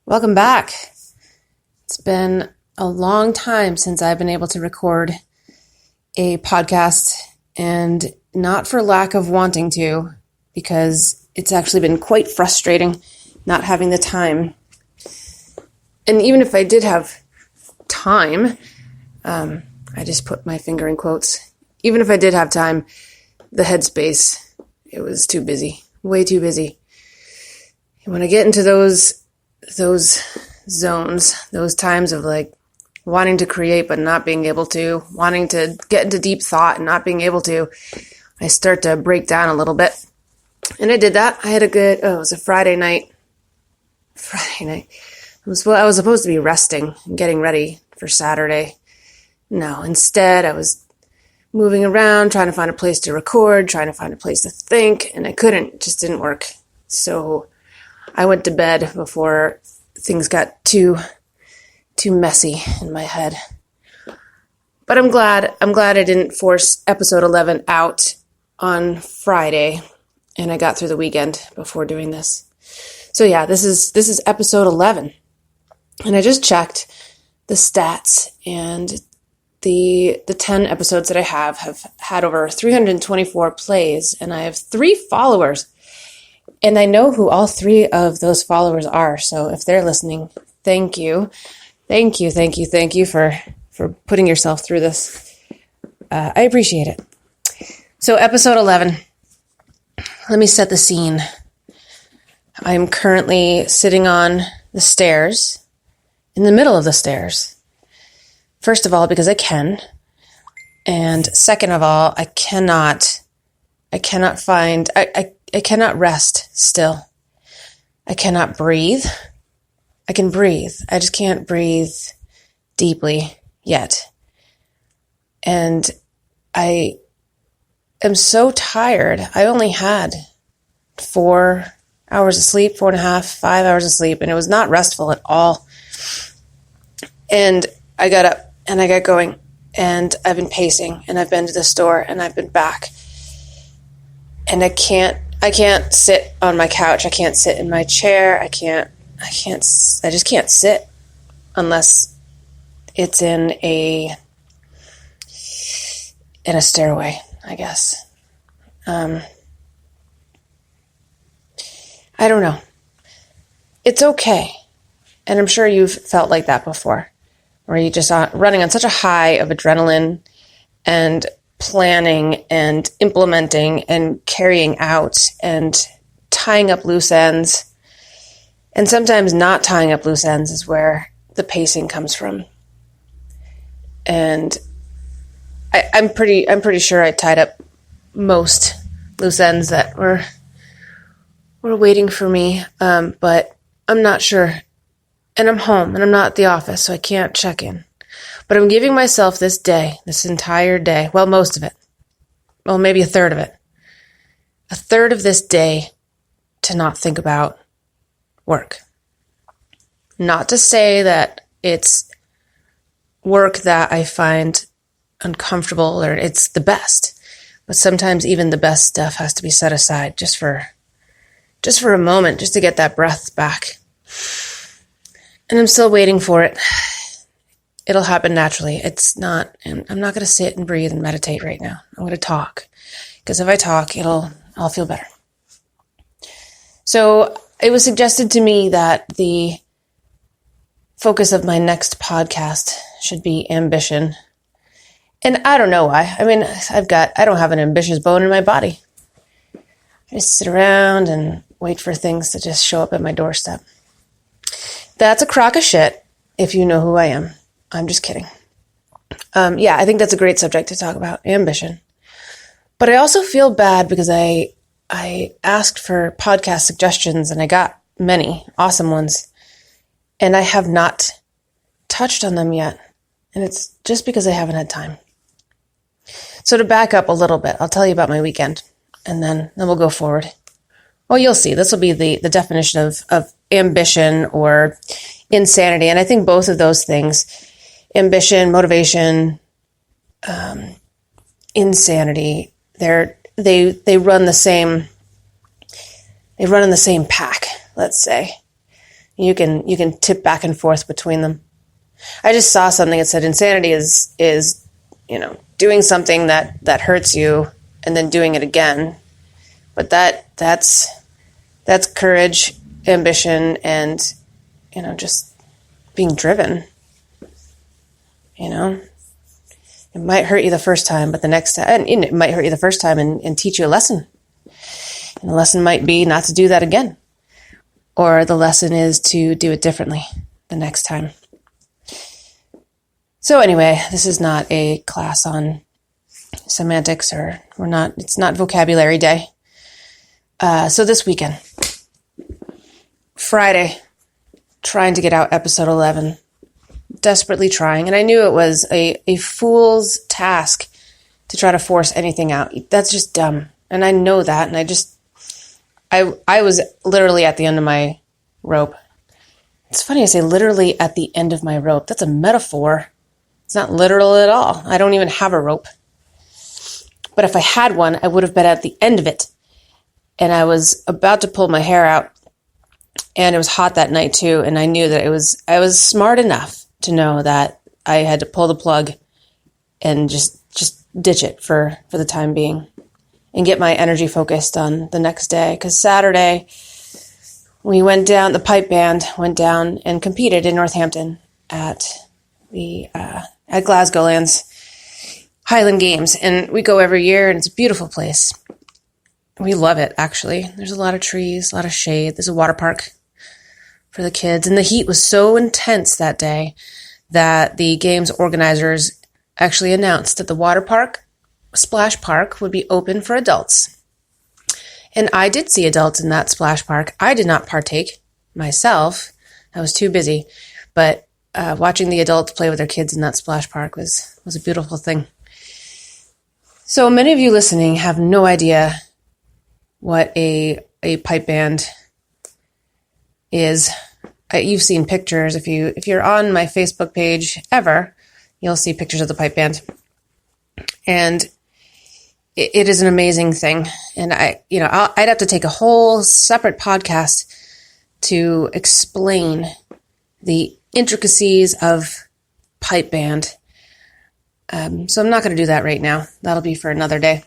Welcome back. It's been a long time since I've been able to record a podcast, and not for lack of wanting to, because it's actually been quite frustrating not having the time. And even if I did have time, I just put my finger in quotes. Even if I did have time, the headspace, it was too busy, way too busy. And when I get into those zones, those times of like wanting to create but not being able to, wanting to get into deep thought and not being able to, I start to break down a little bit. And I did that. I had it was a Friday night. I was supposed to be resting and getting ready for Saturday. No, instead I was moving around, trying to find a place to record, trying to find a place to think, and I couldn't. It just didn't work. So I went to bed before things got too messy in my head. But I'm glad I didn't force episode 11 out on Friday, and I got through the weekend before doing this. So yeah, this is episode 11. And I just checked the stats, and the 10 episodes that I have had over 324 plays, and I have 3 followers. And I know who all 3 of those followers are. So if they're listening, thank you. Thank you for putting yourself through this. I appreciate it. So episode 11, let me set the scene. I'm currently sitting on the stairs, in the middle of the stairs. First of all, because I can. And second of all, I cannot rest still. I cannot breathe. I can breathe. I just can't breathe deeply yet. And I am so tired. I only had 4 hours of sleep, 4.5, 5 hours of sleep, and it was not restful at all. And I got up and I got going, and I've been pacing, and I've been to the store, and I've been back. And I can't sit on my couch. I can't sit in my chair. I just can't sit unless it's in a stairway, I guess. I don't know. It's okay. And I'm sure you've felt like that before, where you just are running on such a high of adrenaline and planning and implementing and carrying out and tying up loose ends. And sometimes not tying up loose ends is where the pacing comes from. And I'm pretty sure I tied up most loose ends that were waiting for me, but I'm not sure. And I'm home, and I'm not at the office, so I can't check in. But I'm giving myself this entire day, well, most of it, well, maybe a third of it, a third of this day to not think about work. Not to say that it's work that I find uncomfortable or it's the best, but sometimes even the best stuff has to be set aside just for a moment, just to get that breath back. And I'm still waiting for it. It'll happen naturally. I'm not going to sit and breathe and meditate right now. I'm going to talk, because if I talk, I'll feel better. So it was suggested to me that the focus of my next podcast should be ambition. And I don't know why. I mean, I don't have an ambitious bone in my body. I just sit around and wait for things to just show up at my doorstep. That's a crock of shit, if you know who I am. I'm just kidding. I think that's a great subject to talk about, ambition. But I also feel bad because I asked for podcast suggestions, and I got many awesome ones, and I have not touched on them yet. And it's just because I haven't had time. So to back up a little bit, I'll tell you about my weekend, and then we'll go forward. Well, you'll see. This will be the definition of ambition or insanity. And I think both of those things, ambition, motivation, insanity, they run the same. They run in the same pack, let's say. You can tip back and forth between them. I just saw something that said insanity is doing something that hurts you and then doing it again. But that's courage, ambition, and just being driven. It might hurt you the first time, but the next time, and it might hurt you the first time and teach you a lesson. And the lesson might be not to do that again. Or the lesson is to do it differently the next time. So anyway, this is not a class on semantics, it's not vocabulary day. So this weekend, Friday, trying to get out episode 11, desperately trying. And I knew it was a fool's task to try to force anything out. That's just dumb. And I know that. And I was literally at the end of my rope. It's funny I say literally at the end of my rope. That's a metaphor. It's not literal at all. I don't even have a rope. But if I had one, I would have been at the end of it. And I was about to pull my hair out. And it was hot that night too. And I knew that I was smart enough to know that I had to pull the plug and just ditch it for the time being and get my energy focused on the next day. Because Saturday, the pipe band went down and competed in Northampton at Glasgowlands Highland Games. And we go every year, and it's a beautiful place. We love it, actually. There's a lot of trees, a lot of shade. There's a water park for the kids. And the heat was so intense that day that the games organizers actually announced that the water park, Splash Park, would be open for adults. And I did see adults in that splash park. I did not partake myself. I was too busy. But watching the adults play with their kids in that splash park was a beautiful thing. So many of you listening have no idea what a pipe band is. You've seen pictures. If you're on my Facebook page ever, you'll see pictures of the pipe band. And it is an amazing thing. And I'd have to take a whole separate podcast to explain the intricacies of pipe band. So I'm not going to do that right now. That'll be for another day.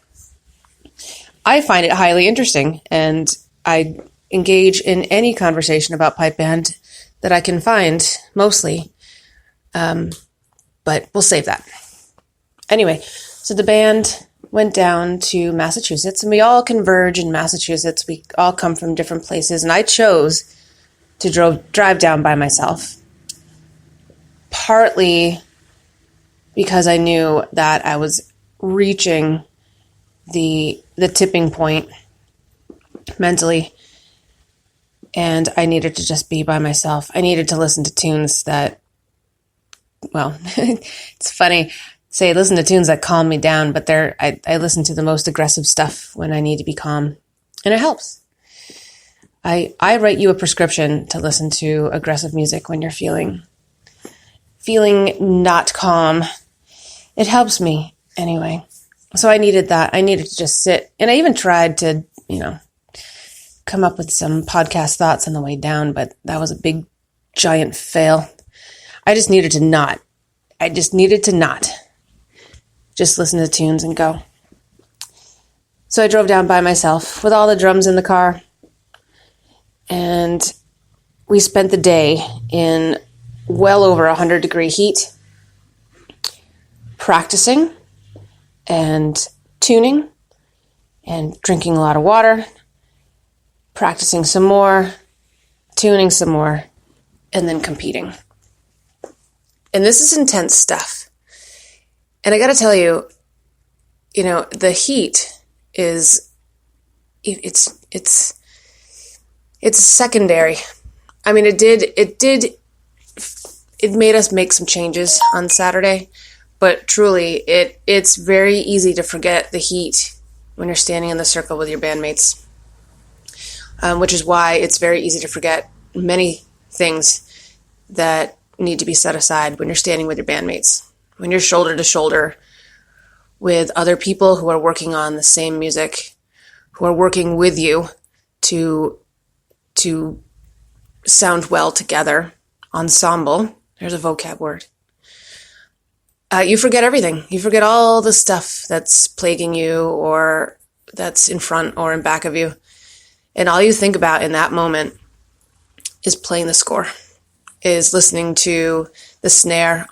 I find it highly interesting, and I engage in any conversation about pipe band that I can find, mostly. But we'll save that. Anyway, so the band went down to Massachusetts, and we all converge in Massachusetts. We all come from different places, and I chose to drive down by myself, partly because I knew that I was reaching the tipping point mentally, and I needed to just be by myself. I needed to listen to tunes that, well, it's funny, say listen to tunes that calm me down, but I listen to the most aggressive stuff when I need to be calm, and it helps. I write you a prescription to listen to aggressive music when you're feeling not calm. It helps me anyway. So I needed that. I needed to just sit. And I even tried to, come up with some podcast thoughts on the way down, but that was a big, giant fail. I just needed to not. Just listen to tunes and go. So I drove down by myself with all the drums in the car. And we spent the day in well over 100-degree heat, practicing and tuning and drinking a lot of water, practicing some more, tuning some more, and then competing. And this is intense stuff. And I got to tell you, the heat is, it's secondary. I mean, it made us make some changes on Saturday, but truly it's very easy to forget the heat when you're standing in the circle with your bandmates, which is why it's very easy to forget many things that need to be set aside when you're standing with your bandmates, when you're shoulder to shoulder with other people who are working on the same music, who are working with you to sound well together, ensemble, there's a vocab word, you forget everything. You forget all the stuff that's plaguing you or that's in front or in back of you. And all you think about in that moment is playing the score, is listening to the snare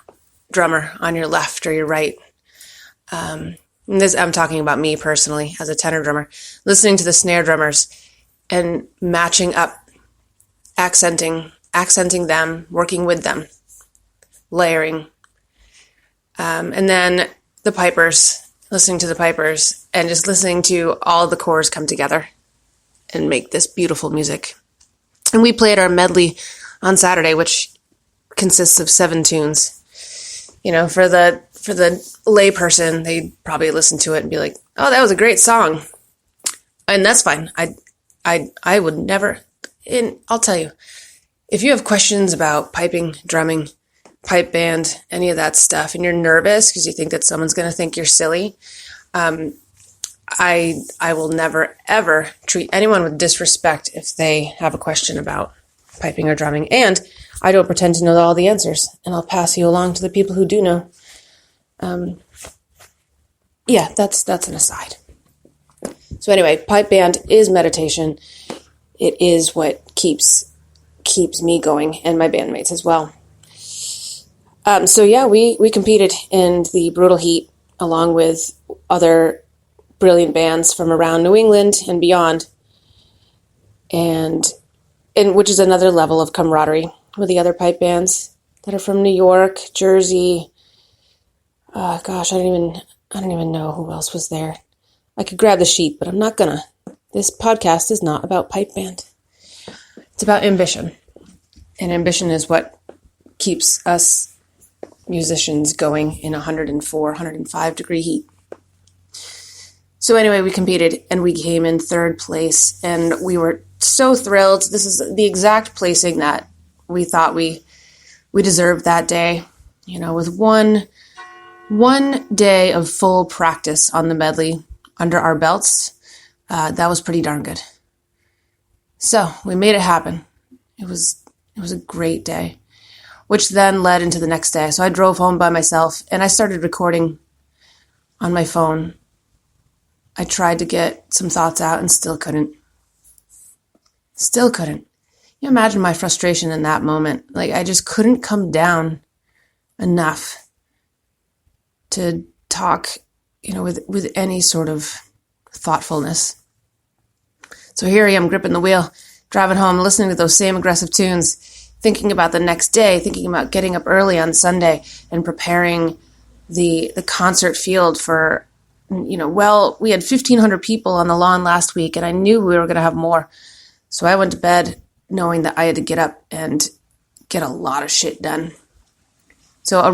drummer on your left or your right. I'm talking about me personally as a tenor drummer, listening to the snare drummers and matching up, accenting them, working with them, layering. And then the pipers, listening to the pipers and just listening to all the chords come together and make this beautiful music. And we played our medley on Saturday, which consists of 7 tunes. You know, for the lay person, they'd probably listen to it and be like, "Oh, that was a great song," and that's fine. I would never. And I'll tell you, if you have questions about piping, drumming, pipe band, any of that stuff, and you're nervous because you think that someone's going to think you're silly, I will never ever treat anyone with disrespect if they have a question about piping or drumming. And I don't pretend to know all the answers, and I'll pass you along to the people who do know. Yeah, that's an aside. So anyway, pipe band is meditation. It is what keeps me going and my bandmates as well. So yeah, we competed in the brutal heat along with other brilliant bands from around New England and beyond, and which is another level of camaraderie with the other pipe bands that are from New York, Jersey. Gosh, I don't even know who else was there. I could grab the sheet, but I'm not gonna. This podcast is not about pipe band. It's about ambition. And ambition is what keeps us musicians going in 104, 105 degree heat. So anyway, we competed and we came in 3rd place and we were so thrilled. This is the exact placing that we thought we deserved that day. You know, with one day of full practice on the medley under our belts, that was pretty darn good. So we made it happen. It was a great day, which then led into the next day. So I drove home by myself and I started recording on my phone. I tried to get some thoughts out and still couldn't. You imagine my frustration in that moment. Like, I just couldn't come down enough to talk, you know, with any sort of thoughtfulness. So here I am gripping the wheel, driving home, listening to those same aggressive tunes, thinking about the next day, thinking about getting up early on Sunday and preparing the concert field for, you know, well, we had 1,500 people on the lawn last week and I knew we were going to have more. So I went to bed knowing that I had to get up and get a lot of shit done. So a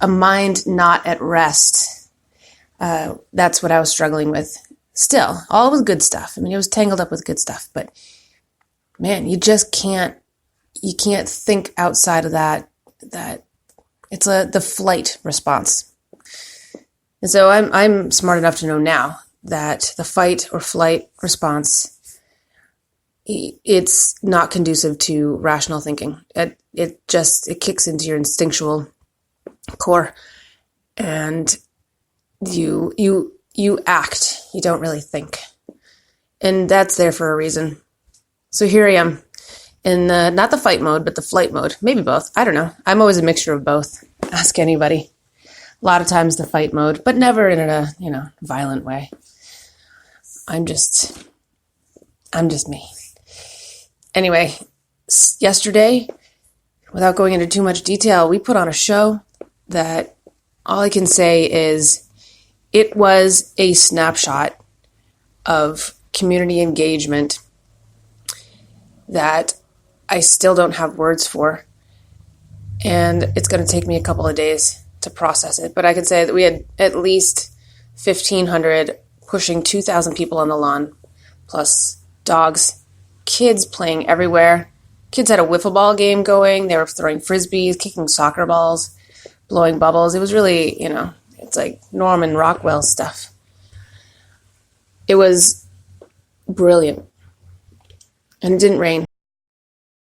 mind not at rest. That's what I was struggling with. Still, all was good stuff. I mean, it was tangled up with good stuff, but man, you can't think outside of that it's the flight response. And so I'm smart enough to know now that the fight or flight response, it's not conducive to rational thinking. It kicks into your instinctual core and you act, you don't really think. And that's there for a reason. So here I am in not the fight mode, but the flight mode. Maybe both. I don't know. I'm always a mixture of both. Ask anybody. A lot of times the fight mode, but never in a, violent way. I'm just me. Anyway, yesterday, without going into too much detail, we put on a show that all I can say is it was a snapshot of community engagement that I still don't have words for. And it's going to take me a couple of days to process it. But I can say that we had at least 1,500, pushing 2,000 people on the lawn, plus dogs, kids playing everywhere. Kids had a wiffle ball game going. They were throwing frisbees, kicking soccer balls, blowing bubbles. It was really, it's like Norman Rockwell stuff. It was brilliant. and it didn't rain.